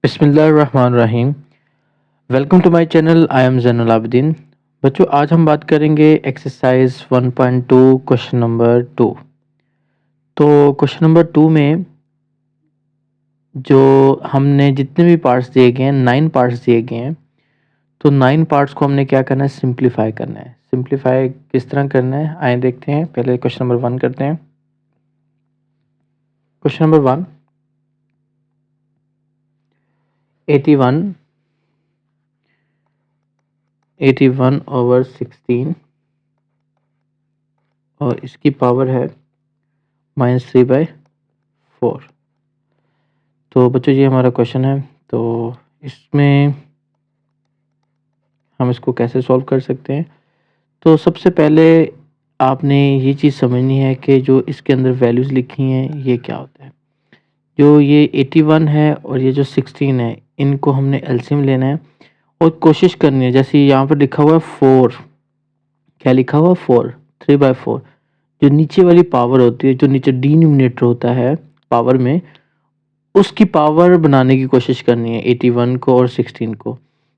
बिस्मिल्लाहिर्रहमानिर्रहीम। Welcome to my channel. I am Zainul Abidin. बच्चों, आज हम बात करेंगे एक्सरसाइज 1.2 क्वेश्चन नंबर 2। तो क्वेश्चन नंबर 2 में जो हमने जितने भी पार्ट्स दिए गए हैं, 9 पार्ट्स दिए गए हैं। तो 9 पार्ट्स को हमने क्या करना है, सिंप्लीफाई करना है। सिंप्लीफाई किस तरह करना है, आइए देखते हैं। पहले क्वेश्चन नंबर 1 करते हैं। क्वेश्चन नंबर 1, 81 ओवर 16 और इसकी पावर है -3/4। तो बच्चों, ये हमारा क्वेश्चन है। तो इसमें हम इसको कैसे सॉल्व कर सकते हैं। तो सबसे पहले आपने ये चीज़ समझनी है कि जो इसके अंदर वैल्यूज़ लिखी हैं ये क्या होता है। जो ये 81 है और ये जो 16 है, इनको हमने एलसीएम लेना है और कोशिश करनी है। जैसे यहाँ पर लिखा हुआ है 4, क्या लिखा हुआ है 4, 3/4। जो नीचे वाली पावर होती है, जो नीचे डिनोमिनेटर होता है पावर में, उसकी पावर बनाने की कोशिश करनी है 81 को और 16 को।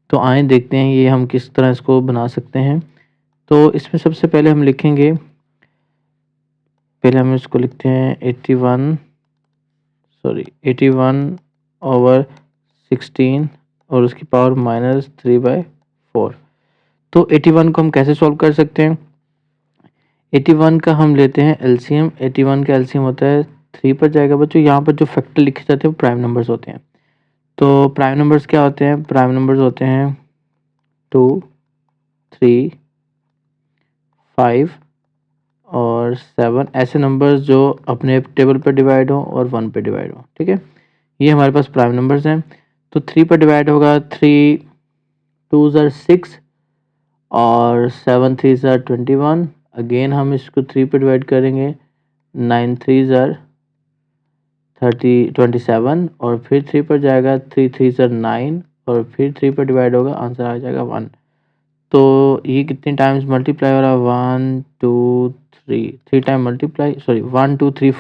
तो आए देखते हैं ये हम किस तरह इसको बना सकते हैं। तो इसमें सबसे पहले हम लिखेंगे, पहले हम इसको लिखते हैं 81 ओवर 16 और उसकी पावर -3/4। तो 81 को हम कैसे सॉल्व कर सकते हैं। 81 का हम लेते हैं एलसीएम। 81 का एलसीएम होता है 3 पर जाएगा। बच्चों, यहाँ पर जो फैक्टर लिखे जाते हैं वो प्राइम नंबर्स होते हैं। तो प्राइम नंबर्स क्या होते हैं, प्राइम नंबर्स होते हैं 2, 3, 5 और 7। ऐसे नंबर्स जो अपने टेबल पर डिवाइड हो और 1 पे डिवाइड हो। ठीक है, ये हमारे पास प्राइम नंबर्स हैं। तो 3 पर डिवाइड होगा, 3 2 ज़र 6 और 7 3 ज़र 21। अगेन हम इसको 3 पर डिवाइड करेंगे, 9 3 ज़र 27 और फिर 3 पर जाएगा, 3 3 ज़र 9 और फिर 3 पर डिवाइड होगा, आंसर आ जाएगा 1। तो ये कितने टाइम्स मल्टीप्लाई हो रहा है, 1 2 3 टाइम मल्टीप्लाई, सॉरी 1 2 3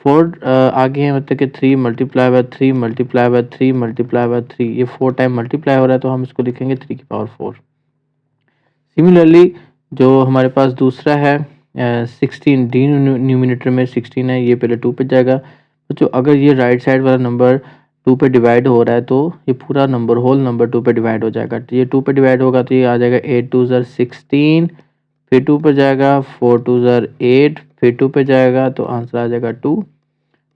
4 आगे है, मतलब कि 3 multiply by 3 multiply by 3 multiply by 3, ये 4 टाइम मल्टीप्लाई हो रहा है। तो हम इसको लिखेंगे 3 की पावर 4। सिमिलरली जो हमारे पास दूसरा है 16, डी न्यूमिनेटर में 16 है, ये पहले 2 पे जाएगा। तो अगर ये राइट साइड वाला नंबर 2 पे डिवाइड हो रहा है तो ये पूरा नंबर, होल नंबर 2 पे डिवाइड हो जाएगा। तो ये 2 पे डिवाइड होगा तो ये आ जाएगा 8 2 ज़र 16, फिर 2 पे जाएगा, 4 2 ज़र 8, फिर 2 पे जाएगा तो आंसर आ जाएगा 2।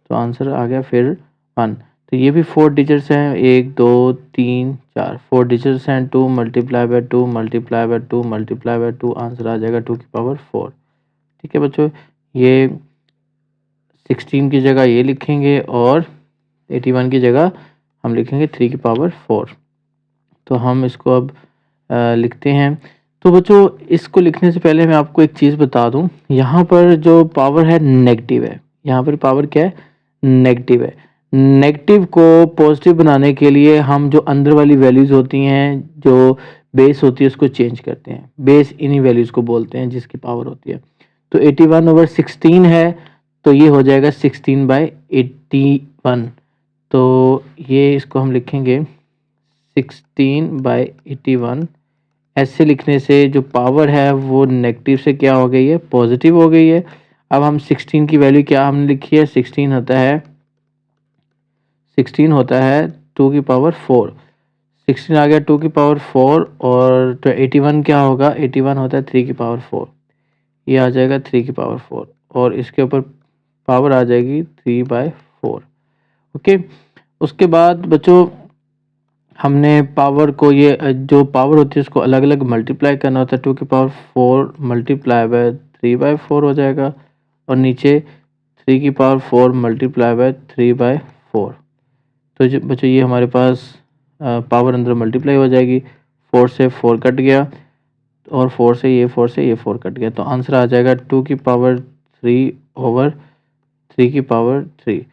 तो आंसर आ गया फिर 1। तो ये भी 4 डिजिट्स हैं, 1 2 3 4, 4 डिजिट्स हैं। 2 multiply by 2 multiply by 2 multiply by 2, answer आ जाएगा 2 की पावर 4। ठीक है बच्चों, ये 16 की जगह ये लिखेंगे और 81 की जगह हम लिखेंगे 3 की पावर 4। तो हम इसको अब लिखते हैं। तो बच्चों, इसको लिखने से पहले मैं आपको एक चीज़ बता दूं, यहाँ पर जो पावर है नेगेटिव है। यहाँ पर पावर क्या है, नेगेटिव है। नेगेटिव को पॉजिटिव बनाने के लिए हम जो अंदर वाली वैल्यूज़ होती हैं, जो बेस होती है, उसको चेंज करते हैं। बेस इन्हीं वैल्यूज़ को बोलते हैं जिसकी पावर होती है। तो 81 ओवर 16 है, तो ये हो जाएगा 16/81। तो ये इसको हम लिखेंगे 16/81। ऐसे लिखने से जो पावर है वो नेगेटिव से क्या हो गई है, पॉजिटिव हो गई है। अब हम 16 की वैल्यू क्या हमने लिखी है, 16 होता है 2 की पावर 4। 16 आ गया 2 की पावर 4 और तो 81 क्या होगा, 81 होता है 3 की पावर 4। ये आ जाएगा 3 की पावर 4 और इसके ऊपर पावर आ जाएगी 3/4। ओके, उसके बाद बच्चों हमने पावर को, ये जो पावर होती है उसको अलग अलग मल्टीप्लाई करना होता है। 2 की पावर 4 मल्टीप्लाई बाय 3/4 हो जाएगा और नीचे 3 की पावर 4 मल्टीप्लाई बाय 3/4। तो बच्चों ये हमारे पास पावर अंदर मल्टीप्लाई हो जाएगी। 4 से 4 कट गया और 4 से ये 4 कट गया। तो आंसर आ जाएगा 2 की पावर 3 ओवर 3 की पावर 3।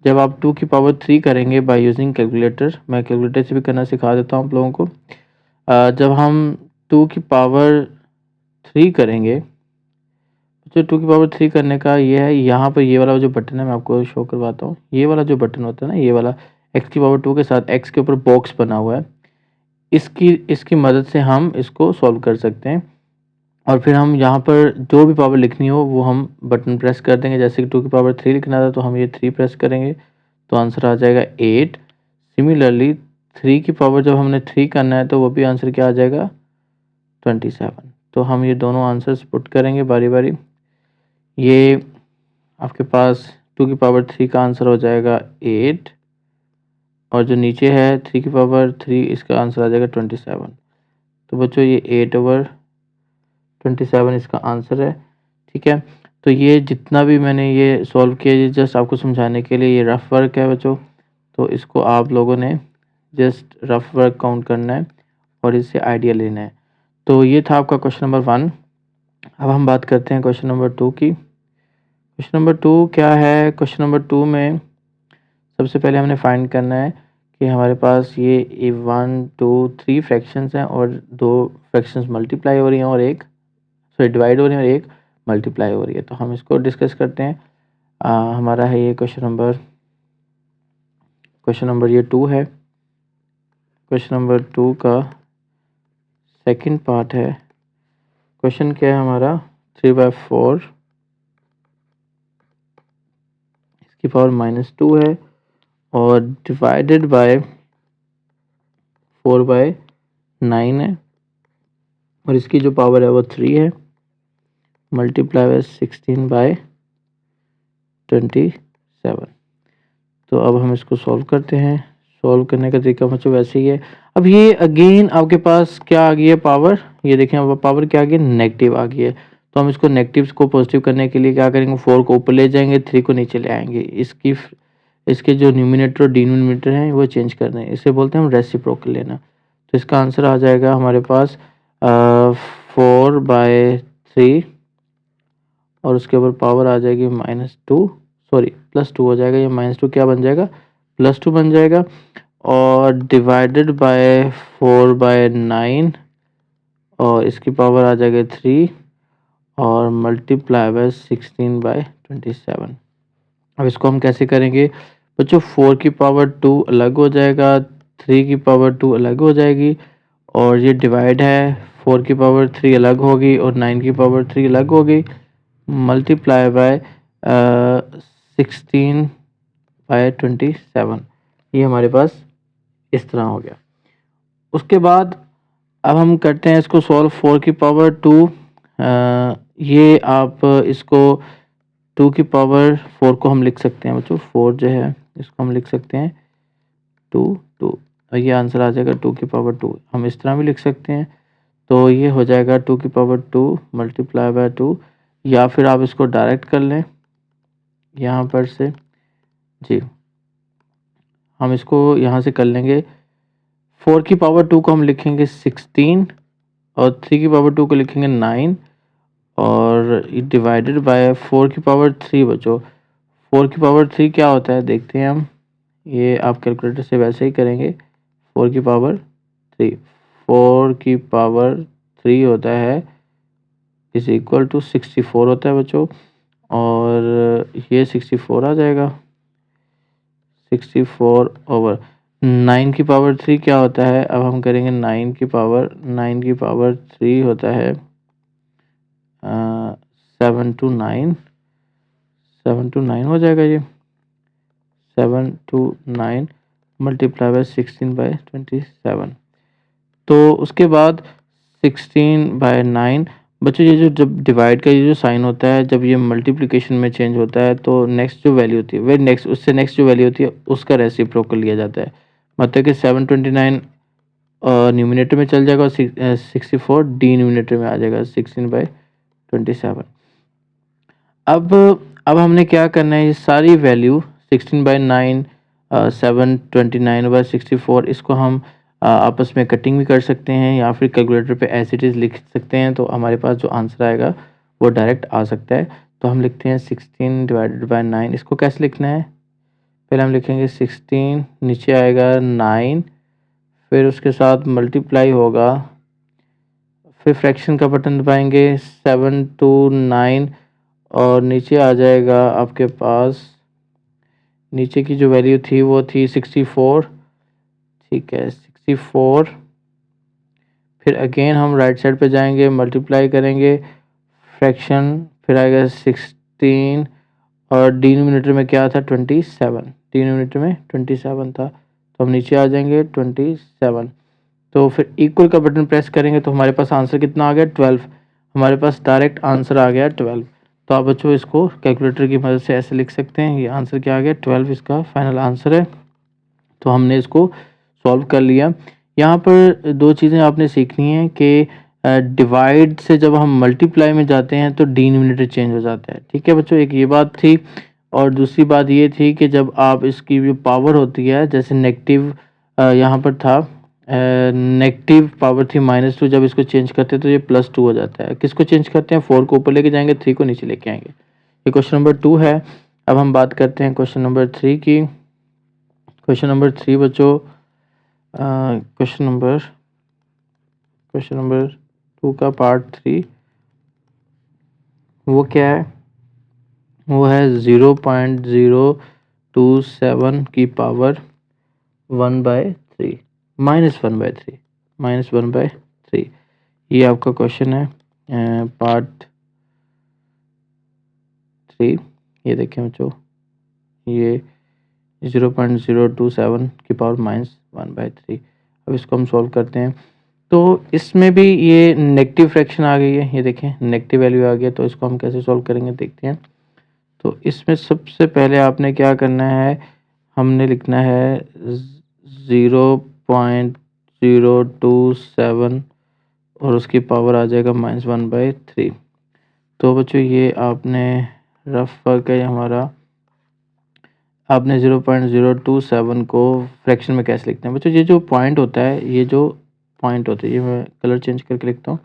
जब आप 2 की पावर 3 करेंगे बाय यूजिंग कैलकुलेटर, मैं कैलकुलेटर से भी करना सिखा देता हूँ आप लोगों को। जब हम 2 की पावर 3 करेंगे, जो 2 की पावर 3 करने का ये है, यहाँ पर ये वाला जो बटन है मैं आपको शो करवाता हूँ। ये वाला जो बटन होता है ना, ये वाला x की पावर 2 के साथ x के ऊपर बॉक्स बना हुआ है, इसकी मदद से हम इसको सॉल्व कर सकते हैं। और फिर हम यहाँ पर जो भी पावर लिखनी हो वो हम बटन प्रेस कर देंगे। जैसे कि 2 की पावर 3 लिखना था तो हम ये 3 प्रेस करेंगे तो आंसर आ जाएगा 8। सिमिलरली 3 की पावर जब हमने 3 करना है तो वो भी आंसर क्या आ जाएगा 27। तो हम ये दोनों आंसर्स पुट करेंगे बारी बारी। ये आपके पास 2 की पावर 3 का आंसर हो जाएगा 8 और जो नीचे है 3 की पावर 3 इसका आंसर आ जाएगा 27। तो बच्चों ये 8/27 इसका आंसर है। ठीक है, तो ये जितना भी मैंने ये सॉल्व किया ये जस्ट आपको समझाने के लिए, ये रफ वर्क है बच्चों। तो इसको आप लोगों ने जस्ट रफ वर्क काउंट करना है और इससे आइडिया लेना है। तो ये था आपका क्वेश्चन नंबर 1। अब हम बात करते हैं क्वेश्चन नंबर 2 की। क्वेश्चन नंबर 2 क्या है? क्वेश्चन नंबर 2 में सबसे पहले हमने फाइंड करना है कि हमारे पास ये 1 2 3 फ्रैक्शंस हैं और 2 फ्रैक्शंस मल्टीप्लाई हो रही हैं और एक डिवाइड हो रही है और एक मल्टीप्लाई हो रही है। तो हम इसको डिस्कस करते हैं। हमारा है ये क्वेश्चन नंबर ये 2 है। क्वेश्चन नंबर 2 का सेकंड पार्ट है। क्वेश्चन क्या है हमारा? 3/4 इसकी पावर -2 है और डिवाइडेड बाय 4/9 है और इसकी जो पावर है वो 3 है, मल्टीप्लाई बाय 16/27। तो अब हम इसको सॉल्व करते हैं। सॉल्व करने का तरीका बच्चों वैसे ही है। अब ये अगेन आपके पास क्या आ गई है पावर, ये देखें अब पावर क्या आ गई है, नेगेटिव आ गई है। तो हम इसको नेगेटिव को पॉजिटिव करने के लिए क्या करेंगे, 4 को ऊपर ले जाएंगे, 3 को नीचे ले आएंगे। इसके जो न्यूमिनेटर और डिनोमिनेटर हैं वो चेंज कर दें, इसे बोलते हैं हम रेसिप्रोकल लेना। तो इसका आंसर आ जाएगा हमारे पास 4/3 और उसके ऊपर पावर आ जाएगी -2, सॉरी +2 हो जाएगा। ये -2 क्या बन जाएगा, +2 बन जाएगा और डिवाइडेड बाय 4/9 और इसकी पावर आ जाएगी 3 और मल्टीप्लाई बाय 16/27। अब इसको हम कैसे करेंगे बच्चों, 4 की पावर 2 अलग हो जाएगा, 3 की पावर 2 अलग हो जाएगी और ये डिवाइड है, 4 की पावर 3 अलग होगी और 9 की पावर 3 अलग होगी, मल्टीप्लाई बाय 16/27। ये हमारे पास इस तरह हो गया। उसके बाद अब हम करते हैं इसको सॉल्व। 4 की पावर 2 ये आप इसको 2 की पावर 4 को हम लिख सकते हैं बच्चों, 4 जो है इसको हम लिख सकते हैं 2 2 और ये आंसर आ जाएगा 2 की पावर 2। हम इस तरह भी लिख सकते हैं, तो ये हो जाएगा 2 की पावर 2 मल्टीप्लाई बाय 2, या फिर आप इसको डायरेक्ट कर लें यहाँ पर से जी। हम इसको यहाँ से कर लेंगे। 4 की पावर 2 को हम लिखेंगे 16 और 3 की पावर 2 को लिखेंगे 9 और डिवाइडेड बाय 4 की पावर 3 बच्चों। 4 की पावर 3 क्या होता है देखते हैं हम, ये आप कैलकुलेटर से वैसे ही करेंगे। 4 की पावर 3, 4 की पावर 3 होता है इज इक्वल टू 64 होता है बच्चों और ये 64 आ जाएगा। 64 ओवर 9 की पावर 3 क्या होता है, अब हम करेंगे 9 की पावर 3 होता है 7 to 9 हो जाएगा। ये 7 to 9 मल्टीप्लाई बाय 16/27। तो उसके बाद 16/9 बच्चों, ये जो जब डिवाइड का ये जो साइन होता है जब ये मल्टीप्लिकेशन में चेंज होता है तो नेक्स्ट जो वैल्यू होती है वे नेक्स्ट उससे नेक्स्ट जो वैल्यू होती है उसका रेसिप्रोकल लिया जाता है। मतलब कि 729 न्यूमिनेटर में चल जाएगा और 64 डिनोमिनेटर में आ जाएगा 16/27। अब हमने क्या करना है, ये सारी वैल्यू 16/9 729/64 इसको हम आपस में कटिंग भी कर सकते हैं या फिर कैलकुलेटर पे एज इट इज़ लिख सकते हैं, तो हमारे पास जो आंसर आएगा वो डायरेक्ट आ सकता है। तो हम लिखते हैं 16/9। इसको कैसे लिखना है, पहले हम लिखेंगे 16, नीचे आएगा 9, फिर उसके साथ मल्टीप्लाई होगा, फिर फ्रैक्शन का बटन दबाएंगे 7 to 9 और नीचे आ जाएगा आपके पास, नीचे की जो वैल्यू थी वो थी 64, ठीक है 64। फिर अगेन हम राइट साइड पे जाएंगे, मल्टीप्लाई करेंगे फ्रैक्शन, फिर आएगा 16 और डिनोमिनेटर में क्या था 27, डिनोमिनेटर में 27 था, तो हम नीचे आ जाएंगे 27। तो फिर इक्वल का बटन प्रेस करेंगे तो हमारे पास आंसर कितना आ गया 12, हमारे पास डायरेक्ट आंसर आ गया 12। तो आप बच्चों इसको कैलकुलेटर की मदद से ऐसे लिख सकते हैं, ये आंसर क्या आ गया 12 इसका फाइनल आंसर है। तो हमने इसको सॉल्व कर लिया। यहाँ पर दो चीज़ें आपने सीखनी है कि डिवाइड से जब हम मल्टीप्लाई में जाते हैं तो डिनोमिनेटर चेंज हो जाता है, ठीक है बच्चों, एक ये बात थी। और दूसरी बात ये थी कि जब आप इसकी जो पावर होती है, जैसे नेगेटिव यहाँ पर था नेगेटिव पावर थी -2, जब इसको चेंज करते हैं तो ये +2 हो जाता है। किसको चेंज करते हैं, 4 को ऊपर लेके जाएंगे, 3 को नीचे लेके आएंगे। ये क्वेश्चन नंबर 2 है। अब हम बात करते हैं क्वेश्चन नंबर 3 की। क्वेश्चन नंबर 3 बच्चों, क्वेश्चन नंबर 2 का पार्ट 3 वो क्या है, वो है 0.027 की पावर 1/3 -1/3। ये आपका क्वेश्चन है पार्ट 3। ये देखें बच्चों, ये 0.027 की पावर -1/3। अब इसको हम सॉल्व करते हैं। तो इसमें भी ये नेगेटिव फ्रैक्शन आ गई है, ये देखें नेगेटिव वैल्यू आ गया। तो इसको हम कैसे सॉल्व करेंगे देखते हैं। तो इसमें सबसे पहले आपने क्या करना है, हमने लिखना है 0.027 और उसकी पावर आ जाएगा -1/3। तो बच्चों ये आपने रफ वर्क है हमारा, आपने 0.027 को फ्रैक्शन में कैसे लिखते हैं बच्चों। ये जो पॉइंट होता है, ये जो पॉइंट होता है, ये मैं कलर चेंज करके लिखता हूँ।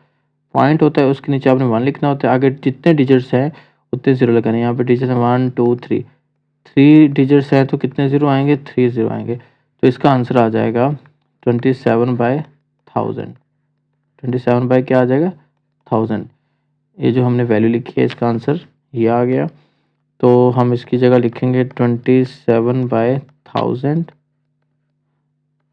पॉइंट होता है उसके नीचे आपने 1 लिखना होता है, आगे जितने डिजिट्स हैं उतने 0 लगाने हैं। यहाँ पे डिजिट है 1 2 3, 3 डिजिट्स हैं तो कितने 0 आएंगे, 3 0 आएंगे। तो इसका आंसर आ जाएगा 27/1000। 27 बाई क्या आ जाएगा 1000। ये जो हमने वैल्यू लिखी है इसका आंसर ये आ गया। तो हम इसकी जगह लिखेंगे 27/1000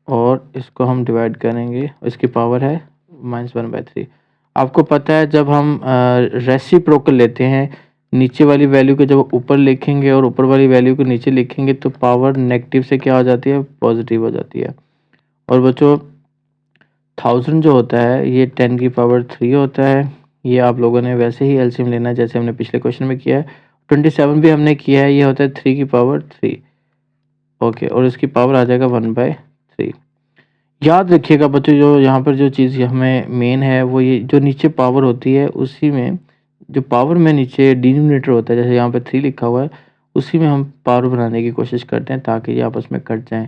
और इसको हम डिवाइड करेंगे, इसकी पावर है -1/3। आपको पता है जब हम रेसिप्रोकल लेते हैं, नीचे वाली वैल्यू को जब ऊपर लिखेंगे और ऊपर वाली वैल्यू को नीचे लिखेंगे तो पावर नेगेटिव से क्या हो जाती है, पॉजिटिव हो जाती है। और बच्चों 1000 जो होता है ये 10 की पावर 3 होता है। ये आप लोगों ने वैसे ही एलसीएम लेना है जैसे हमने पिछले क्वेश्चन में किया है। 27 भी हमने किया है, ये होता है 3 की पावर 3। ओके, और इसकी पावर आ जाएगा 1/3। याद रखिएगा बच्चों, जो यहाँ पर जो चीज़ हमें मेन है वो ये जो नीचे पावर होती है उसी में, जो पावर में नीचे डिनोमिनेटर होता है, जैसे यहाँ पे 3 लिखा हुआ है, उसी में हम पावर बनाने की कोशिश करते हैं ताकि ये आपस में कट जाएं।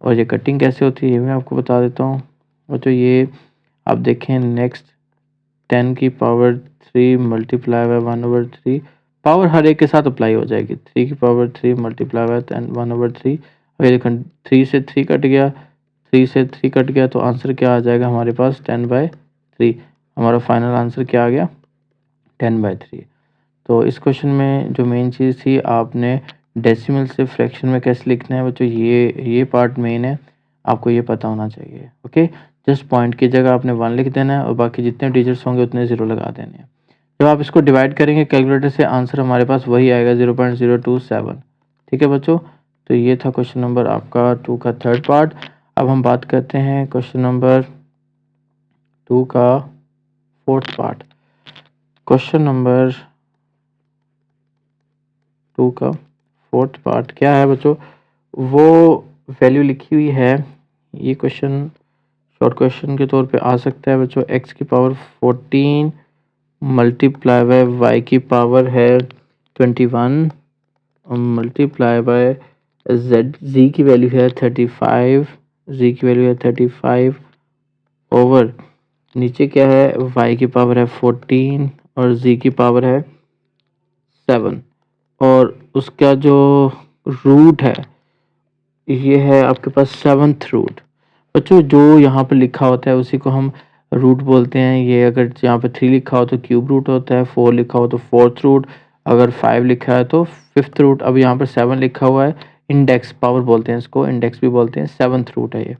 और ये कटिंग कैसे होती है ये मैं आपको बता देता हूँ बच्चों। ये आप देखें नेक्स्ट 10 की पावर 3 मल्टीप्लाई बाय 1/3, पावर हर एक के साथ अप्लाई हो जाएगी। 3 की पावर 3 मल्टीप्लाई बाय 1/3। अब ये देखें 3 से 3 कट गया, 3 से 3 कट गया, तो आंसर क्या आ जाएगा हमारे पास 10/3। हमारा फाइनल आंसर क्या आ गया 10/3। तो इस क्वेश्चन में जो मेन चीज़ थी, आपने डेसिमल से फ्रैक्शन में कैसे लिखना है बच्चों, ये पार्ट मेन है, आपको ये पता होना चाहिए। ओके, जस्ट पॉइंट की जगह आपने 1 लिख देना है और बाकी जितने डिजिट्स होंगे उतने 0 लगा देने हैं। जब आप इसको डिवाइड करेंगे कैलकुलेटर से, आंसर हमारे पास वही आएगा 0.027। ठीक है बच्चों, तो ये था क्वेश्चन नंबर आपका 2 का थर्ड पार्ट। अब हम बात करते हैं क्वेश्चन नंबर 2 का फोर्थ पार्ट। क्वेश्चन नंबर 2 का फोर्थ पार्ट क्या है बच्चों, वो वैल्यू लिखी हुई है। ये क्वेश्चन शॉर्ट क्वेश्चन के तौर पे आ सकता है बच्चों। x की पावर 14 मल्टीप्लाई बाय y की पावर है 21 मल्टीप्लाई बाय z की वैल्यू है 35, z की वैल्यू है 35 ओवर नीचे क्या है, y की पावर है 14 और z की पावर है 7 और उसका जो रूट है ये है आपके पास 7th रूट। बच्चों जो यहाँ पर लिखा होता है उसी को हम रूट बोलते हैं। ये अगर यहाँ पे 3 लिखा हो तो क्यूब रूट होता है, 4 लिखा हो तो 4th रूट, अगर 5 लिखा है तो 5th रूट। अब यहाँ पर 7 लिखा हुआ है, इंडेक्स पावर बोलते हैं इसको, इंडेक्स भी बोलते हैं, 7th रूट है ये।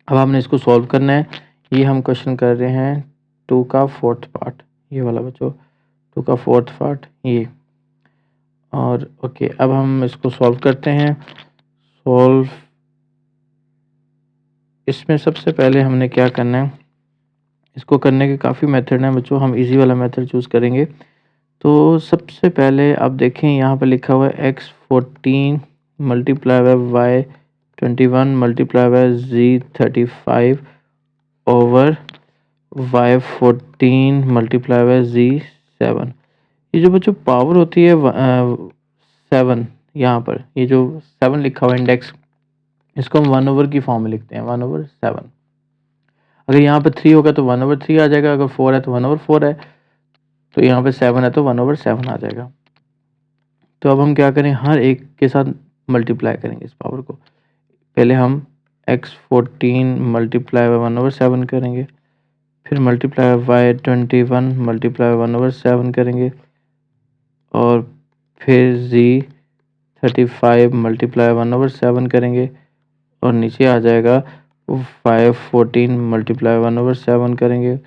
अब हमने इसको सॉल्व करना है। ये हम क्वेश्चन कर रहे हैं 2 का 4th पार्ट, ये वाला बच्चों 2 का 4th पार्ट ये। और ओके, अब हम इसको सॉल्व करते हैं। सॉल्व, इसमें सबसे पहले हमने क्या करना है, इसको करने के काफ़ी मेथड हैं बच्चों, हम इजी वाला मेथड चूज़ करेंगे। तो सबसे पहले आप देखें यहाँ पर लिखा हुआ है x14 multiply by y21 multiply by z35 over y14 multiply by z7। ये जो बच्चों पावर होती है 7, यहाँ पर ये जो 7 लिखा हुआ इंडेक्स, इसको हम 1 ओवर की फॉर्म में लिखते हैं, 1/7। अगर यहाँ पर 3 होगा तो 1/3 आ जाएगा, अगर 4 है तो 1/4 है, तो यहाँ पे 7 है तो 1/7 आ जाएगा। तो अब हम क्या करें, हर एक के साथ मल्टीप्लाई करेंगे इस पावर को। पहले हम x14 मल्टीप्लाई बाय 1/7 करेंगे, फिर multiply by y21 multiply by 1/7 करेंगे, और फिर z35 मल्टीप्लाई 1/7 करेंगे, और नीचे आ जाएगा y14 मल्टीप्लाई 1/7 करेंगे,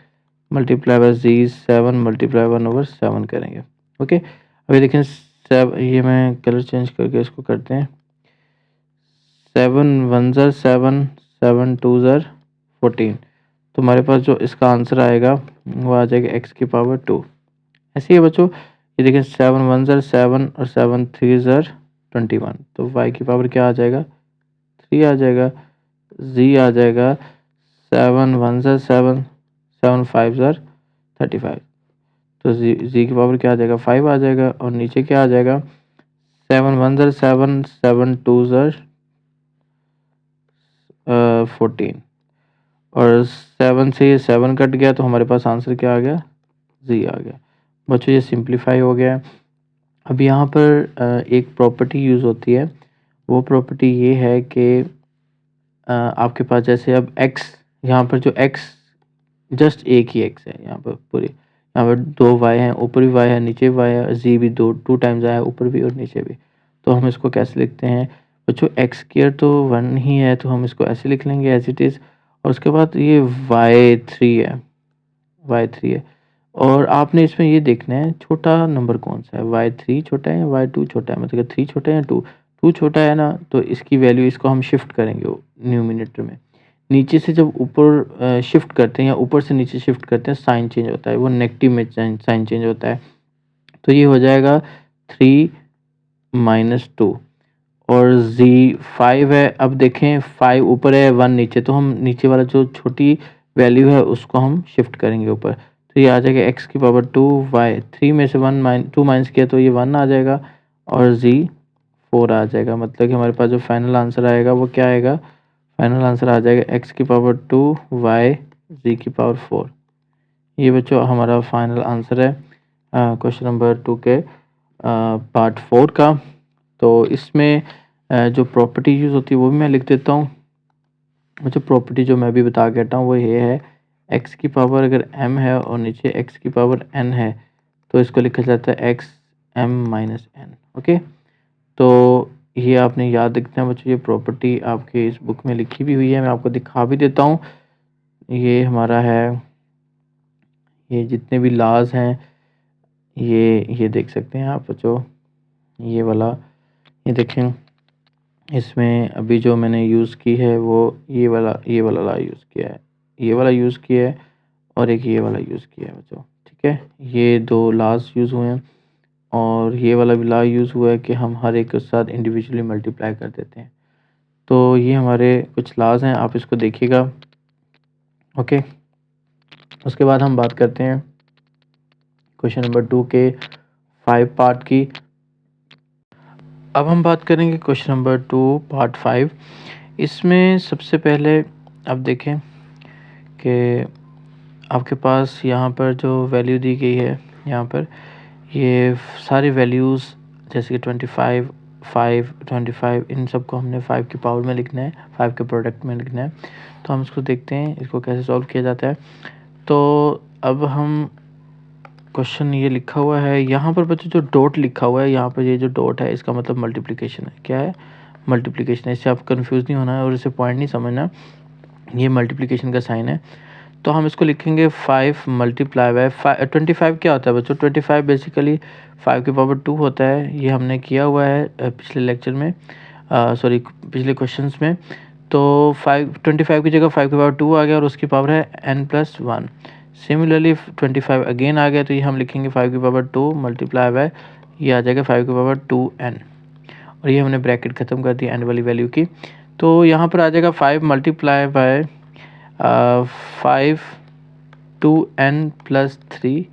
मल्टीप्लाई बाय z7 मल्टीप्लाई 1/7 करेंगे। ओके, अभी देखें ये मैं कलर चेंज करके इसको करते हैं। 7 1 ज़र 7, 7 2 ज़र 14, तो हमारे पास जो इसका आंसर आएगा वो आ जाएगा x की पावर 2। ऐसे ही है बच्चों, ये देखें 7 1 ज़र 7 और 7 3 ज़र 21, तो y की पावर क्या आ जाएगा, 3 आ जाएगा। z आ जाएगा 7 1 ज़र 7, 7 5 ज़र 35, तो z की पावर क्या आ जाएगा, 5 आ जाएगा। और नीचे क्या आ जाएगा, 7 1 ज़र 7, 7 2 ज़र 14, और 7 से ये 7 कट गया, तो हमारे पास आंसर क्या आ गया, z आ गया। बच्चों ये सिंप्लीफाई हो गया है। अब यहाँ पर एक प्रॉपर्टी यूज़ होती है, वो प्रॉपर्टी ये है कि आपके पास जैसे अब x, यहाँ पर जो x जस्ट एक ही x है, यहाँ पर पूरी, यहाँ पर 2 y हैं, ऊपर भी y है नीचे भी y है, z भी 2 टाइम्स आया है, ऊपर भी और नीचे भी। तो हम इसको कैसे लिखते हैं बच्चों, एक्स स्क्वायर तो 1 ही है, तो हम इसको ऐसे लिख लेंगे एज इट इज़। और उसके बाद ये y3 है, y3 है, और आपने इसमें ये देखना है छोटा नंबर कौन सा है, y3 छोटा है या y2 छोटा है, मतलब 3 छोटा है या 2 छोटा है ना, तो इसकी वैल्यू, इसको हम शिफ्ट करेंगे न्यूमिनेटर में। नीचे से जब ऊपर शिफ्ट करते हैं या ऊपर से नीचे शिफ्ट करते हैं, साइन चेंज होता है, वो नेगेटिव में साइन चेंज होता है। तो ये हो जाएगा 3 - 2, और z5 है। अब देखें 5 ऊपर है 1 नीचे, तो हम नीचे वाला जो छोटी वैल्यू है उसको हम शिफ्ट करेंगे ऊपर, तो ये आ जाएगा x की पावर 2, y3 में से 2 माइनस किया तो ये 1 आ जाएगा, और z4 आ जाएगा। मतलब कि हमारे पास जो फाइनल आंसर आएगा वो क्या आएगा, फाइनल आंसर आ जाएगा x की पावर 2 y z की पावर 4। ये बच्चों हमारा फाइनल आंसर है क्वेश्चन नंबर 2 के पार्ट 4 का। तो इसमें जो प्रॉपर्टी यूज़ होती है वो भी मैं लिख देता हूँ। जो प्रॉपर्टी जो मैं अभी बता के हटा हूँ वो ये है, x की पावर अगर m है और नीचे x की पावर n है, तो इसको लिखा जाता है x m - n। ओके, तो ये आपने याद रखना है बच्चों, ये प्रॉपर्टी आपके इस बुक में लिखी भी हुई है, मैं आपको दिखा भी देता हूँ। ये हमारा है, ये जितने भी लॉज हैं ये देख सकते हैं आप बच्चों, ये वाला, ये देखें, इसमें अभी जो मैंने यूज़ की है वो ये वाला लॉ यूज़ किया है, ये वाला यूज़ किया है, और एक ये वाला यूज़ किया है बच्चों। ठीक है, ये 2 लॉज यूज़ हुए हैं, और ये वाला भी लॉ यूज़ हुआ है कि हम हर एक के साथ इंडिविजुअली मल्टीप्लाई कर देते हैं। तो ये हमारे कुछ लॉज हैं, आप इसको देखिएगा। ओके, उसके बाद हम बात करते हैं क्वेश्चन नंबर 2 के 5 पार्ट की। अब हम बात करेंगे क्वेश्चन नंबर 2 पार्ट 5। इसमें सबसे पहले अब देखें कि आपके पास यहाँ पर जो वैल्यू दी गई है, यहाँ पर ये सारी वैल्यूज़ जैसे कि 25 5 25, इन सबको हमने 5 की पावर में लिखना है, 5 के प्रोडक्ट में लिखना है। तो हम इसको देखते हैं इसको कैसे सॉल्व किया जाता है। तो अब हम क्वेश्चन ये लिखा हुआ है यहाँ पर बच्चों, जो डॉट लिखा हुआ है यहाँ पर, ये जो डॉट है इसका मतलब मल्टीप्लिकेशन है, क्या है, मल्टीप्लिकेशन है, इससे आप कंफ्यूज नहीं होना है और इसे पॉइंट नहीं समझना, ये मल्टीप्लिकेशन का साइन है। तो हम इसको लिखेंगे 5 मल्टीप्लाई बाय 25 क्या होता है बच्चों? 25 बेसिकली 5 की पावर 2 होता है, ये हमने किया हुआ है पिछले लेक्चर में, सॉरी पिछले क्वेश्चंस में। तो 25 की जगह 5 की पावर 2 आ गया और उसकी पावर है n+1। सिमिलरली 25 अगेन आ गया, तो ये हम लिखेंगे 5 की पावर 2 मल्टीप्लाई बाय, ये आ जाएगा 5 की पावर 2n, और ये हमने ब्रैकेट ख़त्म कर दिया n वाली वैल्यू की। तो यहाँ पर आ जाएगा 5 multiply by 5 2n+3,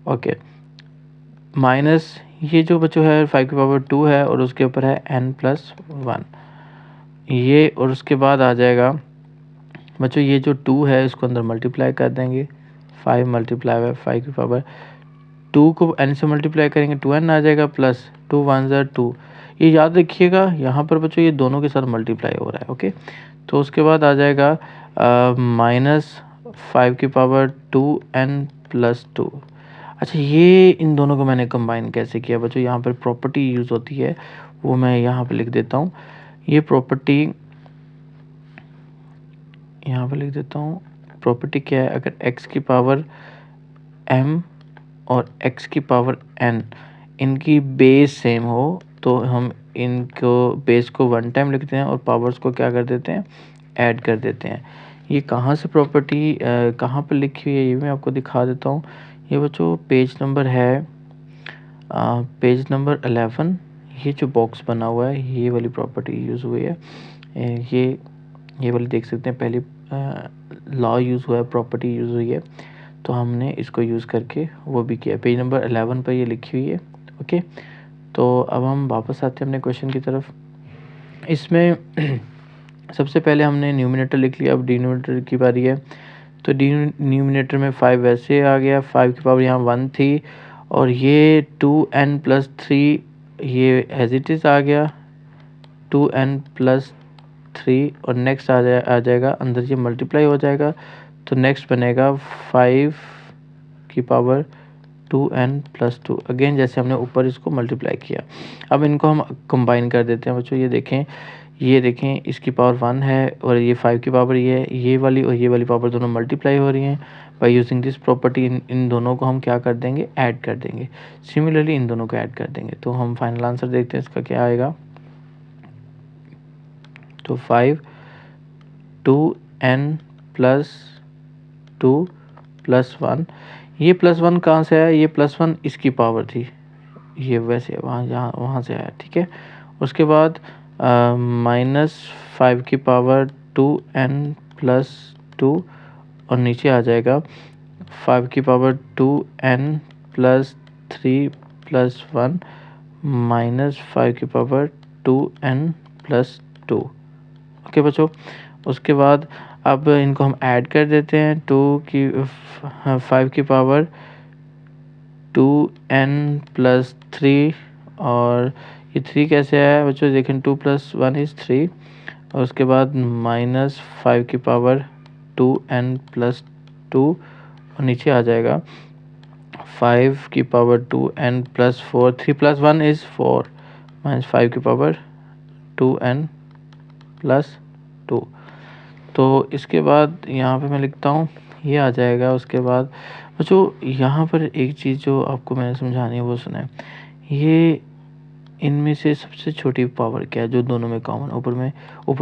okay, minus ये जो बच्चों है 5 की पावर 2 है और उसके ऊपर है n+1, ये, और उसके बाद आ जाएगा बच्चों ये जो 2 है इसको अंदर मल्टीप्लाई कर देंगे, 5 मल्टीप्लाई बाय 5 की पावर 2 को n से मल्टीप्लाई करेंगे 2n आ जाएगा, प्लस 2 1 ज़ा 2, ये याद रखिएगा यहाँ पर बच्चों ये दोनों के साथ मल्टीप्लाई हो रहा है, ओके। तो उसके बाद आ जाएगा -5 की पावर 2n+2। अच्छा, ये इन दोनों को मैंने कंबाइन कैसे किया बच्चों? यहाँ पर प्रॉपर्टी यूज़ होती है, वो मैं यहाँ पे लिख देता हूँ। ये प्रॉपर्टी यहाँ पे लिख देता हूँ। प्रॉपर्टी क्या है? अगर x की पावर m और x की पावर n इनकी बेस सेम हो तो हम इनको बेस को 1 टाइम लिखते हैं और पावर्स को क्या कर देते हैं? ऐड कर देते हैं। ये कहाँ से प्रॉपर्टी कहाँ पर लिखी हुई है ये मैं आपको दिखा देता हूँ। ये बच्चों पेज नंबर है पेज नंबर 11, ये जो बॉक्स बना हुआ है ये वाली प्रॉपर्टी यूज़ हुई है। ये वाली देख सकते हैं, पहले लॉ यूज़ हुआ है, प्रॉपर्टी यूज़ हुई है, तो हमने इसको यूज़ करके वो भी किया। पेज नंबर 11 पर ये लिखी हुई है, ओके। तो अब हम वापस आते हैं अपने क्वेश्चन की तरफ। इसमें सबसे पहले हमने न्यूमिनेटर लिख लिया, अब डिनोमिनेटर की बारी है। तो डिनोमिनेटर में 5 वैसे आ गया, 5 की पावर यहाँ 1 थी, और ये 2n+3 ये एज इट इज़ आ गया 2n+3, और नेक्स्ट आ जाएगा अंदर, ये मल्टीप्लाई हो जाएगा, तो नेक्स्ट बनेगा 5 की पावर 2n+2, अगेन जैसे हमने ऊपर इसको मल्टीप्लाई किया। अब इनको हम कंबाइन कर देते हैं बच्चों। ये देखें इसकी पावर 1 है और ये 5 की पावर ये वाली और ये वाली पावर दोनों मल्टीप्लाई हो रही हैं। By using this property in दोनों को हम क्या कर देंगे? ऐड कर देंगे। सिमिलरली इन दोनों को ऐड कर देंगे। तो हम फाइनल आंसर देखते हैं इसका क्या आएगा। तो 5 2n+2 +1, ये +1 कहाँ से आया? ये +1 इसकी पावर थी, ये वैसे वहाँ से आया, ठीक है। उसके बाद -5 की पावर 2n+2, और नीचे आ जाएगा 5 की पावर 2n+3 +1 -5 की पावर 2n+2, ओके बच्चों। उसके बाद अब इनको हम ऐड कर देते हैं। 5 की पावर 2n+3, और ये 3 कैसे आया बच्चों? देखें 2 + 1 = 3, और उसके बाद -5 की पावर 2n+2, और नीचे आ जाएगा 5 की पावर 2n+4, 3 + 1 = 4, -5 की पावर 2n+2। तो इसके बाद यहाँ पे मैं लिखता हूँ, ये आ जाएगा। उसके बाद बच्चों यहाँ पर एक चीज़ जो आपको मैंने समझानी है वो सुना है। ये इनमें से सबसे छोटी पावर क्या है जो दोनों में कॉमन? ऊपर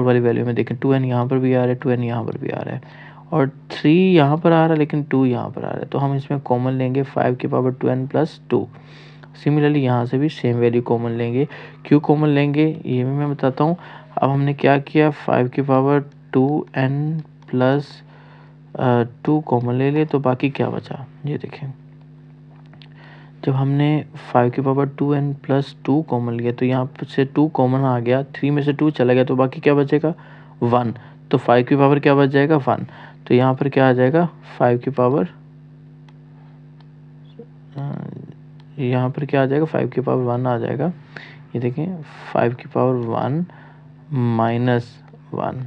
वाली वैल्यू में देखें 2n यहाँ पर भी आ रहा है, 2n यहाँ पर भी आ रहा है, और 3 यहाँ पर आ रहा है, लेकिन 2 यहाँ पर आ रहा है। तो हम इसमें कॉमन लेंगे 5 की पावर 2n+2। सिमिलरली यहाँ से भी सेम वैल्यू कॉमन लेंगे। क्यों कॉमन लेंगे ये भी मैं बताता हूँ। अब हमने क्या किया, 5 की पावर 2n+2 कॉमन ले लिए, तो बाकी क्या बचा ये देखें। जब हमने 5 की पावर 2n+2 कॉमन लिया तो यहाँ से 2 कॉमन आ गया, 3 में से 2 चला गया, तो बाकी क्या बचेगा? 1। तो 5 की पावर क्या बच जाएगा? 1। तो यहाँ पर क्या आ जाएगा? 5 की पावर यहाँ पर क्या आ जाएगा? 5 की पावर 1 आ जाएगा। ये देखें 5 की पावर 1 -1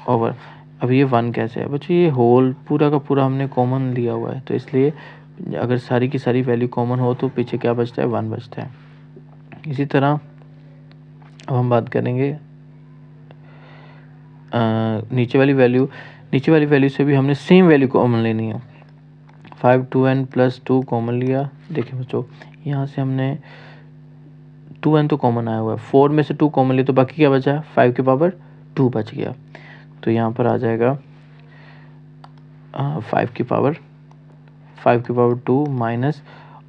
ओवर, अब ये 1 कैसे है बच्चों? ये होल पूरा का पूरा हमने कॉमन लिया हुआ है, तो इसलिए अगर सारी की सारी वैल्यू कॉमन हो तो पीछे क्या बचता है? 1 बचता है। इसी तरह अब हम बात करेंगे नीचे वाली वैल्यू से भी हमने सेम वैल्यू कॉमन लेनी है। 5 2n प्लस 2 कॉमन लिया। देखिए बच्चों, यहाँ से हमने 2n तो कॉमन आया हुआ है, 4 में से 2 कॉमन लिया तो बाकी क्या बचा, 5 की पावर 2 बच गया। तो यहाँ पर आ जाएगा 5 की पावर 2 माइनस,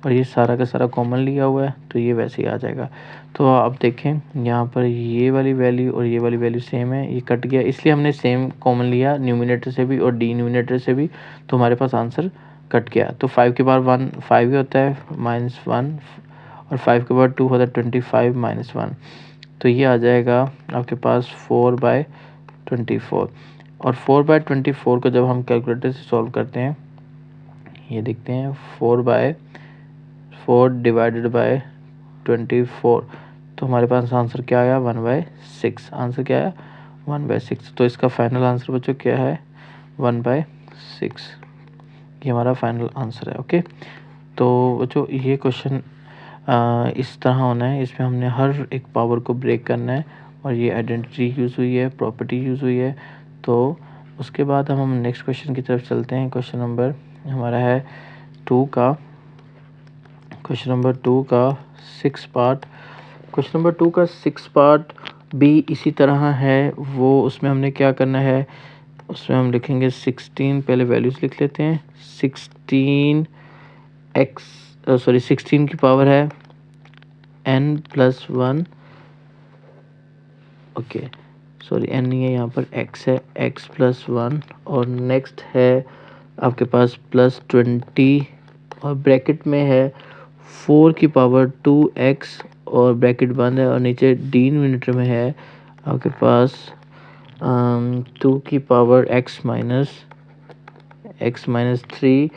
और ये सारा का सारा कॉमन लिया हुआ है तो ये वैसे ही आ जाएगा। तो अब देखें यहाँ पर ये वाली वैल्यू और ये वाली वैल्यू सेम है, ये कट गया, इसलिए हमने सेम कॉमन लिया न्यूमिनेटर से भी और डिनोमिनेटर से भी, तो हमारे पास आंसर कट गया। तो 5 के पावर 1 5 ही होता है -1, और 5 के पावर 2 होता है 25 -1, तो ये आ जाएगा आपके पास 4/24। और 4/24 को जब हम कैलकुलेटर से सॉल्व करते हैं, ये देखते हैं 4/4 डिवाइडेड बाय 24, तो हमारे पास आंसर क्या आया, 1/6। आंसर क्या आया, 1/6। तो इसका फाइनल आंसर बच्चों क्या है, 1/6। ये हमारा फाइनल आंसर है। ओके, तो बच्चों ये क्वेश्चन इस तरह होना है, इसमें हमने हर एक पावर को ब्रेक करना है, और ये आइडेंटिटी यूज़ हुई है, प्रॉपर्टी यूज़ हुई है। तो उसके बाद हम नेक्स्ट क्वेश्चन की तरफ चलते हैं। क्वेश्चन नंबर हमारा है 2 का 6 पार्ट। क्वेश्चन नंबर 2 का 6 पार्ट भी इसी तरह है। वो उसमें हमने क्या करना है, उसमें हम लिखेंगे 16, पहले वैल्यूज़ लिख लेते हैं। 16 की पावर है n+1, ओके सॉरी n नहीं है यहाँ पर, x है, x+1, और नेक्स्ट है आपके पास +20, और ब्रैकेट में है 4 की पावर 2x, और ब्रैकेट बंद है, और नीचे डिनोमिनेटर में है आपके पास 2 की पावर x-3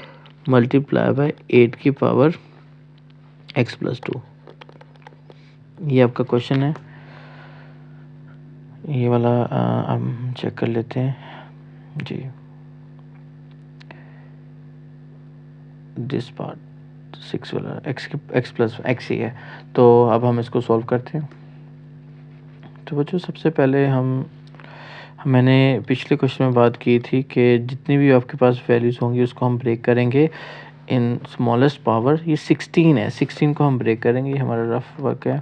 मल्टीप्लाई बाय 8 की पावर x+2। ये आपका क्वेश्चन है। ये वाला हम चेक कर लेते हैं जी। दिस पार्ट 6 वाला x ही है, तो अब हम इसको सॉल्व करते हैं। तो बच्चों सबसे पहले मैंने पिछले क्वेश्चन में बात की थी कि जितनी भी आपके पास वैल्यूज़ होंगी उसको हम ब्रेक करेंगे इन स्मॉलेस्ट पावर। ये 16 है, 16 को हम ब्रेक करेंगे, हमारा रफ वर्क है।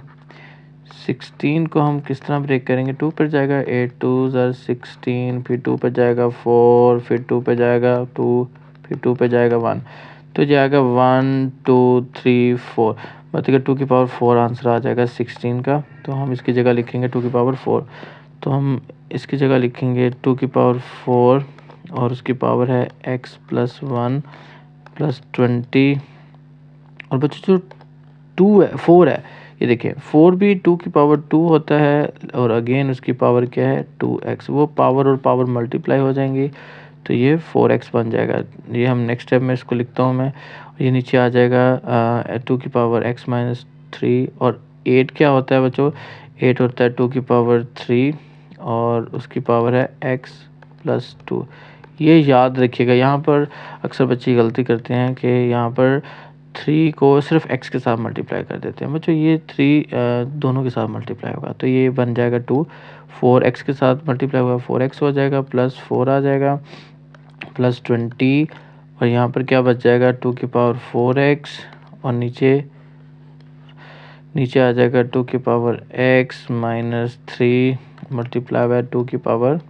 16 को हम किस तरह ब्रेक करेंगे, 2 पर जाएगा 8 2 16, फिर 2 पर जाएगा 4, फिर 2 पर जाएगा 2, फिर 2 पर जाएगा 1, तो जाएगा 1 2 3 4, मतलब 2 की पावर 4 आंसर आ जाएगा 16 का। तो हम इसकी जगह लिखेंगे 2 की पावर 4, तो हम इसकी जगह लिखेंगे 2 की पावर 4, और उसकी पावर है x+1 +20, और बच्चों जो 2 है 4 है, ये देखिए 4 भी 2 की पावर 2 होता है, और अगेन उसकी पावर क्या है 2x, वो पावर और पावर मल्टीप्लाई हो जाएंगी, तो ये 4x बन जाएगा। ये हम नेक्स्ट स्टेप में इसको लिखता हूँ मैं, ये नीचे आ जाएगा 2 की पावर x-3, और 8 क्या होता है बच्चों, 8 होता है 2 की पावर 3, और उसकी पावर है x+2। ये याद रखिएगा, यहाँ पर अक्सर बच्चे गलती करते हैं कि यहाँ पर 3 को सिर्फ x के साथ मल्टीप्लाई कर देते हैं। बच्चों ये 3 दोनों के साथ मल्टीप्लाई होगा, तो ये बन जाएगा 2, 4x के साथ मल्टीप्लाई होगा 4x हो जाएगा, +4 आ जाएगा, +20, और यहाँ पर क्या बच जाएगा 2 की पावर 4x, और नीचे आ जाएगा 2 की पावर x-3 मल्टीप्लाई बाय 2 की पावर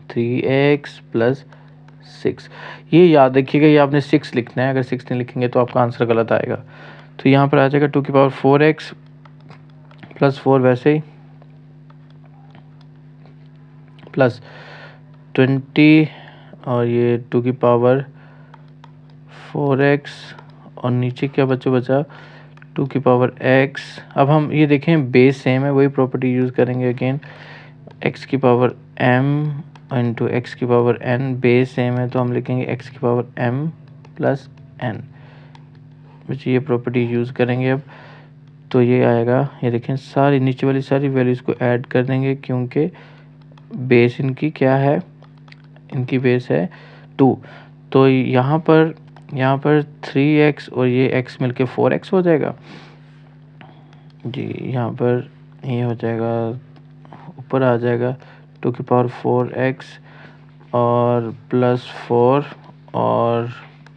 3x + 6। ये याद रखिएगा, ये आपने 6 लिखना है, अगर 6 नहीं लिखेंगे तो आपका आंसर गलत आएगा। तो यहाँ पर आ जाएगा 2 की पावर 4x +4 वैसे ही, +20, और ये 2 की पावर 4x, और नीचे क्या बचा 2 की पावर x। अब हम ये देखें बेस सेम है, वही प्रॉपर्टी यूज़ करेंगे अगेन, x की पावर m इंटू x की पावर n, बेस सेम है तो हम लिखेंगे x की पावर m + n, बच्चे ये प्रॉपर्टी यूज़ करेंगे। अब तो ये आएगा, ये देखें सारी नीचे वाली सारी वैल्यूज़ को ऐड कर देंगे, क्योंकि बेस इनकी क्या है, इनकी बेस है 2, तो यहाँ पर 3x और ये x मिलके 4x हो जाएगा जी। यहाँ पर ये हो जाएगा, ऊपर आ जाएगा 2 की पावर 4x और +4 और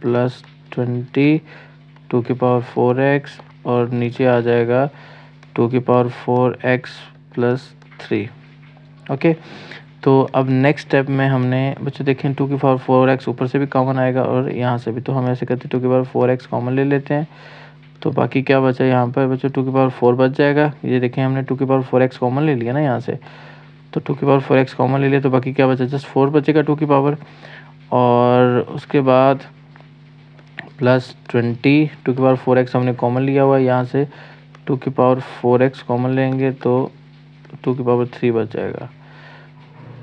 +20 2 की पावर 4x और नीचे आ जाएगा 2 की पावर 4x +3। ओके, तो अब नेक्स्ट स्टेप में हमने बच्चों देखें 2 की पावर 4x ऊपर से भी कॉमन आएगा और यहाँ से भी, तो हम ऐसे करते 2 की पावर 4x कॉमन ले लेते हैं। तो बाकी क्या बचा यहाँ पर बच्चों, 2 की पावर 4 बच जाएगा। ये देखें हमने 2 की पावर 4x कॉमन ले लिया ना यहाँ से, तो 2 की पावर 4x कॉमन ले लिया, तो बाकी क्या बचा, जस्ट 4 बचेगा 2 की पावर। और उसके बाद +20 2 की पावर 4x हमने कॉमन लिया हुआ है यहाँ से, 2 की पावर 4x कॉमन लेंगे तो 2 की पावर 3 बच जाएगा।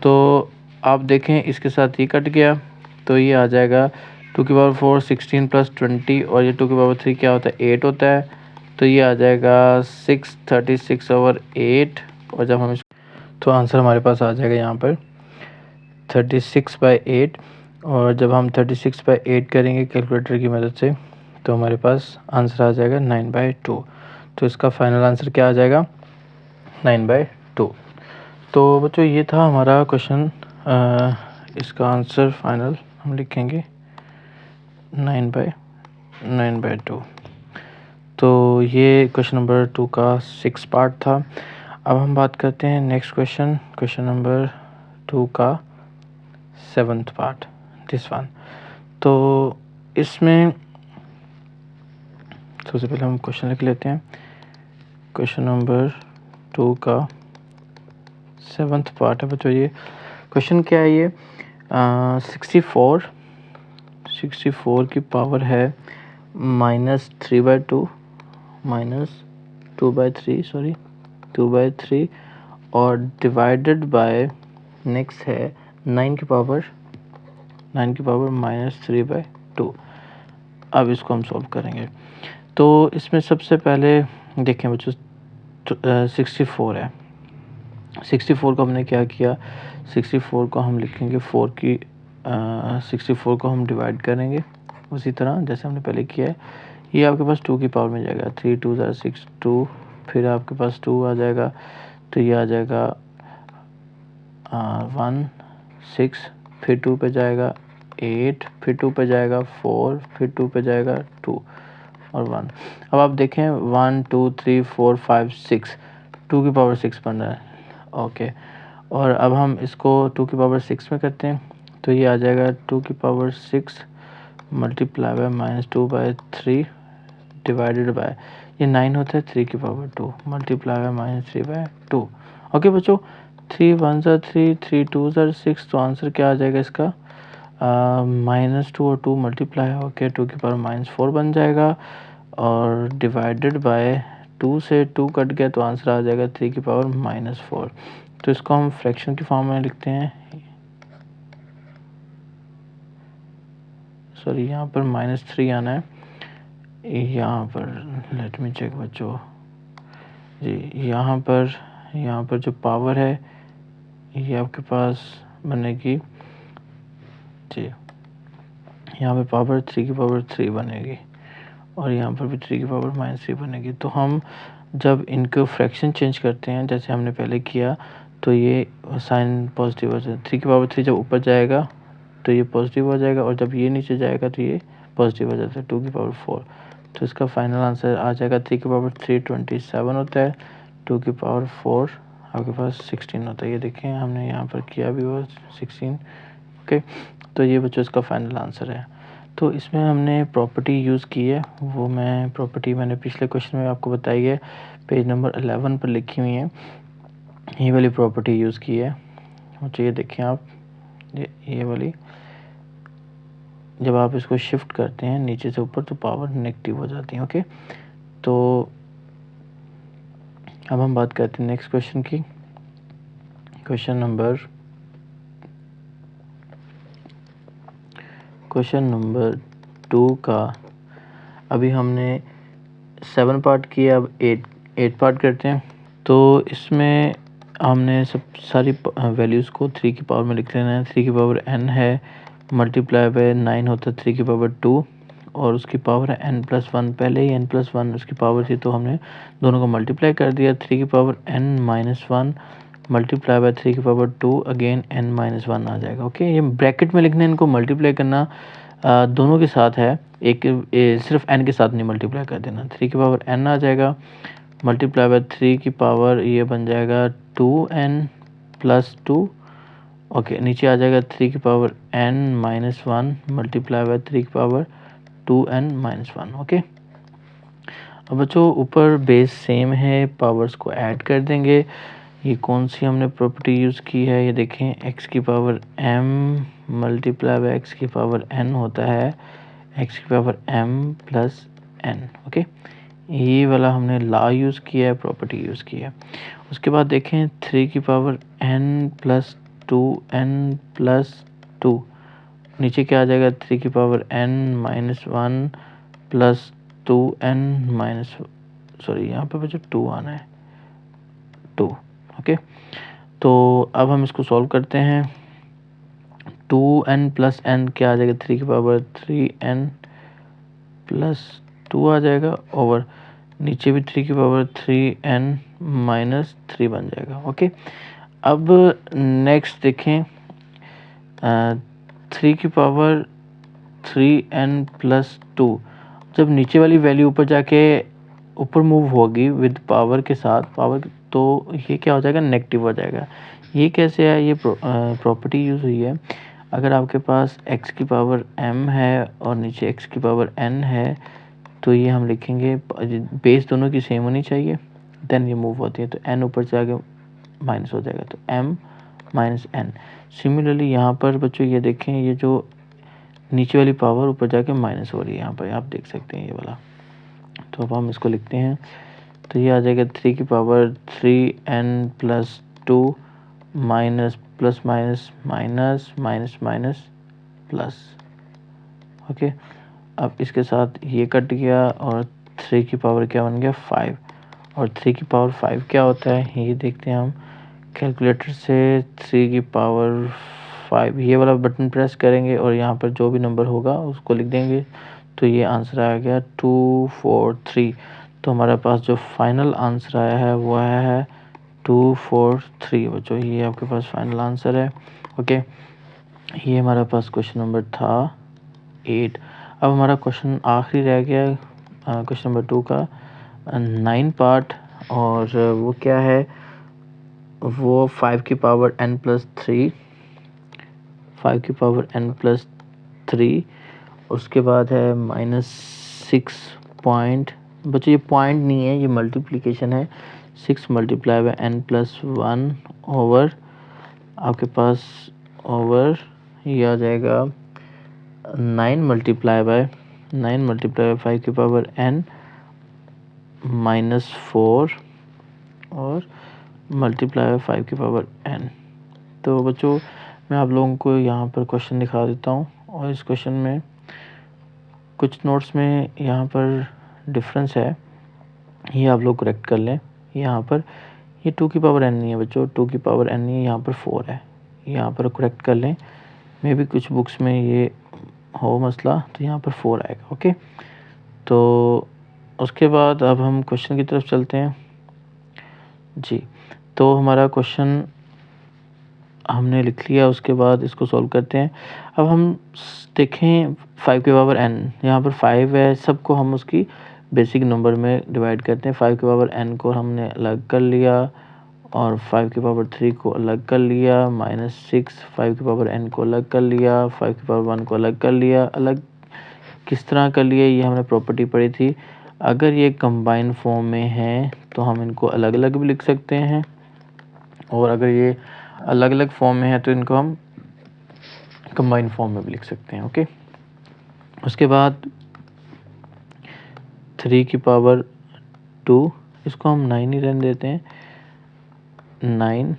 तो आप देखें इसके साथ ये कट गया, तो ये आ जाएगा 2 की पावर 4 16 + 20 और ये 2 की पावर 3 क्या होता है 8 होता है, तो ये आ जाएगा 636/8। और जब हम तो आंसर हमारे पास आ जाएगा यहाँ पर 36/8। और जब हम 36/8 करेंगे कैलकुलेटर की मदद से तो हमारे पास आंसर आ जाएगा 9/2। तो इसका फाइनल आंसर क्या आ जाएगा 9/2। तो बच्चों ये था हमारा क्वेश्चन, इसका आंसर फाइनल हम लिखेंगे 9/2। तो ये क्वेश्चन नंबर 2 का 6 पार्ट था। अब हम बात करते हैं नेक्स्ट क्वेश्चन नंबर 2 का 7th पार्ट, दिस वन। तो इसमें सबसे पहले हम क्वेश्चन लिख लेते हैं। क्वेश्चन नंबर 2 का 7th पार्ट है बच्चों। ये क्वेश्चन क्या है, ये 64 की पावर है -3/2 -2/3 और डिवाइडेड बाय नेक्स्ट है 9 की पावर -3/2। अब इसको हम सॉल्व करेंगे। तो इसमें सबसे पहले देखें बच्चों 64 है। 64 को हमने क्या किया, 64 को हम लिखेंगे 64 को हम डिवाइड करेंगे उसी तरह जैसे हमने पहले किया है। ये आपके पास 2 की पावर में जाएगा, 3 2 6 2, फिर आपके पास 2 आ जाएगा, तो ये आ जाएगा 1 6, फिर 2 पे जाएगा 8, फिर 2 पे जाएगा 4, फिर 2 पे जाएगा 2 और 1। अब आप देखें 1 2 3 4 5 6, 2 की पावर 6 बन रहा है। ओके, और अब हम इसको 2 की पावर 6 में करते हैं, तो ये आ जाएगा 2 की power 6 multiply by -2/3 divided by, ये 9 होता है 3 की पावर 2 मल्टीप्लाई बाय -3/2। ओके बच्चों, 3 1 3, 3 2 6, तो आंसर क्या आ जाएगा इसका -2 और 2 मल्टीप्लाई होकर 2 की पावर -4 बन जाएगा और डिवाइडेड बाय 2 से 2 कट गया तो आंसर आ जाएगा 3 की पावर -4। तो इसको हम फ्रैक्शन की फॉर्म में लिखते हैं, सॉरी यहाँ पर -3 आना है, यहाँ पर लेट मी चेक बच्चों जी, यहाँ पर जो पावर है ये आपके पास बनेगी जी, यहाँ पे पावर 3 की पावर 3 बनेगी और यहाँ पर भी 3 की पावर -3 बनेगी। तो हम जब इनको फ्रैक्शन चेंज करते हैं जैसे हमने पहले किया, तो ये साइन पॉजिटिव हो जाए, 3 की पावर 3 जब ऊपर जाएगा तो ये पॉजिटिव हो जाएगा और जब ये नीचे जाएगा तो ये पॉजिटिव हो जाता है 2 की पावर 4। तो इसका फाइनल आंसर आ जाएगा 3 की पावर 3 27 होता है, 2 की पावर 4 आपके पास 16 होता है। ये देखें हमने यहाँ पर किया भी हुआ 16। ओके, तो ये बच्चों इसका फाइनल आंसर है। तो इसमें हमने प्रॉपर्टी यूज़ की है, वो प्रॉपर्टी मैंने पिछले क्वेश्चन में आपको बताई है, पेज नंबर 11 पर लिखी हुई है, ये वाली प्रॉपर्टी यूज़ की है। अच्छा ये देखें आप, ये वाली जब आप इसको शिफ्ट करते हैं नीचे से ऊपर तो पावर नेगेटिव हो जाती है। ओके, तो अब हम बात करते हैं नेक्स्ट क्वेश्चन की। क्वेश्चन नंबर 2 का अभी हमने 7 पार्ट किया, अब 8 पार्ट करते हैं। तो इसमें हमने सब सारी वैल्यूज़ को 3 की पावर में लिख लेना है। 3 की पावर n है मल्टीप्लाई बाय 9 होता है 3 की पावर 2 और उसकी पावर है n+1, पहले ही n+1 उसकी पावर थी तो हमने दोनों को मल्टीप्लाई कर दिया। 3 की पावर n-1 मल्टीप्लाई बाय 3 की पावर 2 अगेन n-1 आ जाएगा। ओके, ये ब्रैकेट में लिखना है, इनको मल्टीप्लाई करना दोनों के साथ है, एक सिर्फ n के साथ नहीं मल्टीप्लाई कर देना। 3 की पावर n आ जाएगा, मल्टीप्लाई बाय 3 की पावर ये बन जाएगा 2n+2। ओके, नीचे आ जाएगा 3 की पावर n-1 मल्टीप्लाई बाय 3 की पावर 2n-1। ओके, अब बच्चों ऊपर बेस सेम है, पावर्स को ऐड कर देंगे। ये कौन सी हमने प्रॉपर्टी यूज़ की है, ये देखें, x की power m multiply by x की पावर n होता है x की पावर m+n। ओके, ये वाला हमने लॉ यूज़ किया है, प्रॉपर्टी यूज़ की है। उसके बाद देखें 3 की पावर n+2 नीचे क्या आ जाएगा, 3 की power n-1 plus 2n- sorry यहाँ पे बच्चों 2 आना है, 2। ओके, तो अब हम इसको सॉल्व करते हैं। 2n+n क्या आ जाएगा, 3 की पावर 3n+2 आ जाएगा, और नीचे भी 3 की पावर 3n-3 बन जाएगा। ओके, अब नेक्स्ट देखें 3 की पावर 3n+2 जब नीचे वाली वैल्यू ऊपर जाके ऊपर मूव होगी विद पावर के साथ, पावर, तो ये क्या हो जाएगा, नेगेटिव हो जाएगा। ये कैसे है, ये प्रॉपर्टी यूज़ हुई है। अगर आपके पास x की पावर m है और नीचे x की पावर n है, तो ये हम लिखेंगे, बेस दोनों की सेम होनी चाहिए, देन ये मूव होती है, तो n ऊपर से आगे माइनस हो जाएगा, तो m-n। सिमिलरली यहाँ पर बच्चों ये देखें, ये जो नीचे वाली पावर ऊपर जाके माइनस हो रही है, यहाँ पर आप देख सकते हैं ये वाला। तो अब हम इसको लिखते हैं, तो ये आ जाएगा 3 की power 3n+2 minus plus minus minus minus minus plus. Okay, अब इसके साथ ये कट गया और 3 की पावर क्या बन गया, 5। और 3 की पावर 5 क्या होता है, ये देखते हैं हम कैलकुलेटर से। 3 की पावर 5, ये वाला बटन प्रेस करेंगे और यहाँ पर जो भी नंबर होगा उसको लिख देंगे, तो ये आंसर आ गया 243। तो हमारे पास जो फाइनल आंसर आया है वो आया है 243 बच्चों, ये आपके पास फाइनल आंसर है। ओके, ये हमारे पास क्वेश्चन नंबर था 8। अब हमारा क्वेश्चन आखिरी रह गया, क्वेश्चन नंबर 2 का 9 पार्ट, और वो क्या है, वो 5 की पावर n+3, 5 की पावर n+3, उसके बाद है -6 पॉइंट। बच्चों ये पॉइंट नहीं है, ये मल्टीप्लिकेशन है। 6 मल्टीप्लाई बाय n+1 ओवर आपके पास ओवर ये आ जाएगा 9 मल्टीप्लाई बाय 5 की पावर n-4 और मल्टीप्लाई बाय 5 की पावर n। तो बच्चों मैं आप लोगों को यहाँ पर क्वेश्चन दिखा देता हूँ, और इस क्वेश्चन में कुछ नोट्स में यहाँ पर डिफरेंस है, ये आप लोग करेक्ट कर लें। यहाँ पर ये 2 की पावर n नहीं है बच्चों, 2 की पावर n नहीं है, यहाँ पर 4 है, यहाँ पर करेक्ट कर लें। मे भी कुछ बुक्स में ये हो मसला, तो यहाँ पर 4 आएगा। ओके, तो उसके बाद अब हम क्वेश्चन की तरफ चलते हैं जी। तो हमारा क्वेश्चन हमने लिख लिया, उसके बाद इसको सॉल्व करते हैं। अब हम देखें 5 की पावर n, यहाँ पर 5 है, सबको हम उसकी बेसिक नंबर में डिवाइड करते हैं। 5 की पावर n को हमने अलग कर लिया और 5 की पावर 3 को अलग कर लिया, -6 5 की पावर n को अलग कर लिया, 5 की पावर 1 को अलग कर लिया। अलग किस तरह कर लिया, ये हमने प्रॉपर्टी पढ़ी थी। अगर ये कंबाइन फॉर्म में है तो हम इनको अलग अलग भी लिख सकते हैं, और अगर ये अलग अलग फॉर्म में है तो इनको हम कंबाइन फॉर्म में भी लिख सकते हैं। ओके, उसके बाद 3 की पावर 2, इसको हम 9 ही रहने देते हैं। 9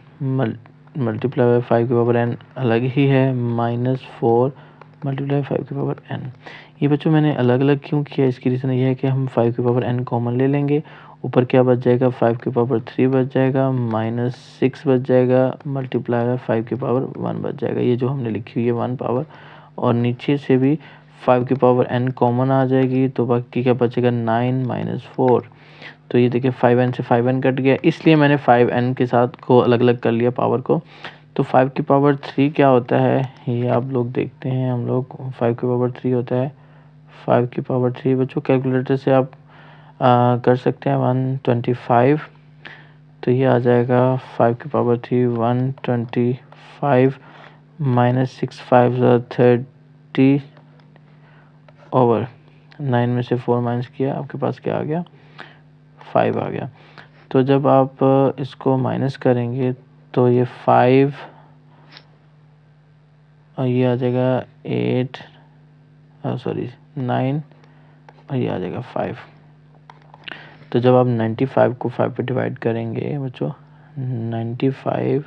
मल्टीप्लाई बाय 5 की पावर n अलग ही है, -4 मल्टीप्लाई 5 की पावर n। ये बच्चों मैंने अलग अलग क्यों किया, इसकी रीज़न ये है कि हम 5 की पावर n कॉमन ले लेंगे, ऊपर क्या बच जाएगा, 5 की पावर 3 बच जाएगा, -6 बच जाएगा, मल्टीप्लाई बाय 5 की पावर 1 बच जाएगा। ये जो हमने लिखी हुई है 1 पावर, और नीचे से भी 5 की पावर n कॉमन आ जाएगी, तो बाकी क्या बचेगा 9 माइनस 4। तो ये देखिए 5n से 5n कट गया, इसलिए मैंने 5n के साथ को अलग अलग कर लिया पावर को। तो 5 की पावर 3 क्या होता है ये आप लोग देखते हैं। हम लोग 5 की पावर 3 होता है 5 की पावर 3 बच्चों कैलकुलेटर से आप कर सकते हैं 125। तो ये आ जाएगा 5 की पावर 3 125 माइनस 6 5 30 ओवर 9 में से 4 माइनस किया, आपके पास क्या आ गया 5 आ गया। तो जब आप इसको माइनस करेंगे तो ये 5 और ये आ जाएगा 8 सॉरी 9 और ये आ जाएगा 5। तो जब आप 95 को 5 पे डिवाइड करेंगे बच्चों 95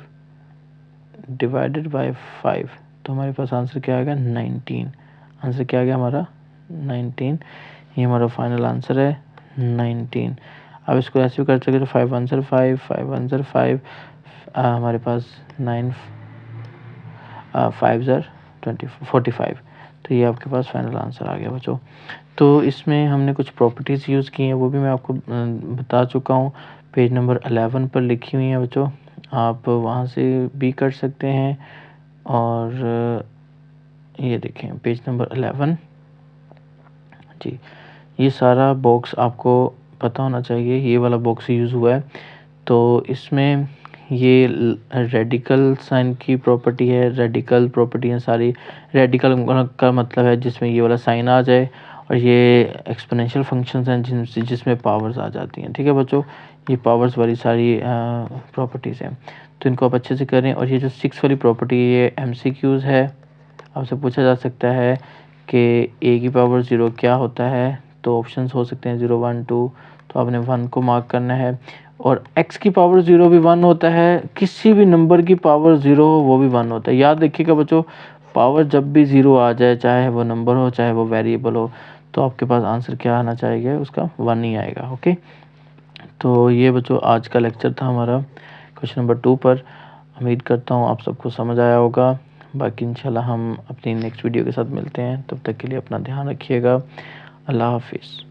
डिवाइडेड बाय 5, तो हमारे पास आंसर क्या आएगा 19। आंसर क्या आ गया हमारा 19। ये हमारा फाइनल आंसर है 19। अब इसको ऐसे भी कर सकते तो 5 आंसर 5 5 आंसर 5 हमारे पास 9 5 ज़र 45। तो ये आपके पास फाइनल आंसर आ गया बच्चों। तो इसमें हमने कुछ प्रॉपर्टीज़ यूज़ की हैं, वो भी मैं आपको बता चुका हूँ, पेज नंबर 11 पर लिखी हुई हैं बच्चों, आप वहाँ से भी कर सकते हैं। और ये देखें पेज नंबर 11 जी, ये सारा बॉक्स आपको पता होना चाहिए, ये वाला बॉक्स यूज़ हुआ है। तो इसमें ये रेडिकल साइन की प्रॉपर्टी है, रेडिकल प्रॉपर्टी है सारी। रेडिकल का मतलब है जिसमें ये वाला साइन आ जाए, और ये एक्सपोनेंशियल फंक्शंस हैं जिसमें पावर्स आ जाती हैं। ठीक है बच्चों, ये पावर्स वाली सारी प्रॉपर्टीज़ हैं, तो इनको आप अच्छे से करें। और ये जो 6 वाली प्रॉपर्टी ये MCQs है, आपसे पूछा जा सकता है कि a की पावर 0 क्या होता है, तो ऑप्शंस हो सकते हैं 0 1 2, तो आपने 1 को मार्क करना है। और x की पावर 0 भी 1 होता है, किसी भी नंबर की पावर 0 हो वो भी 1 होता है। याद रखिएगा बच्चों, पावर जब भी 0 आ जाए, चाहे वो नंबर हो चाहे वो वेरिएबल हो, तो आपके पास आंसर क्या आना चाहिए, उसका 1 ही आएगा। ओके, तो ये बच्चों आज का लेक्चर था हमारा क्वेश्चन नंबर 2 पर। उम्मीद करता हूँ आप सबको समझ आया होगा। बाकी इंशाल्लाह हम अपनी नेक्स्ट वीडियो के साथ मिलते हैं, तब तक के लिए अपना ध्यान रखिएगा। अल्लाह हाफिज़।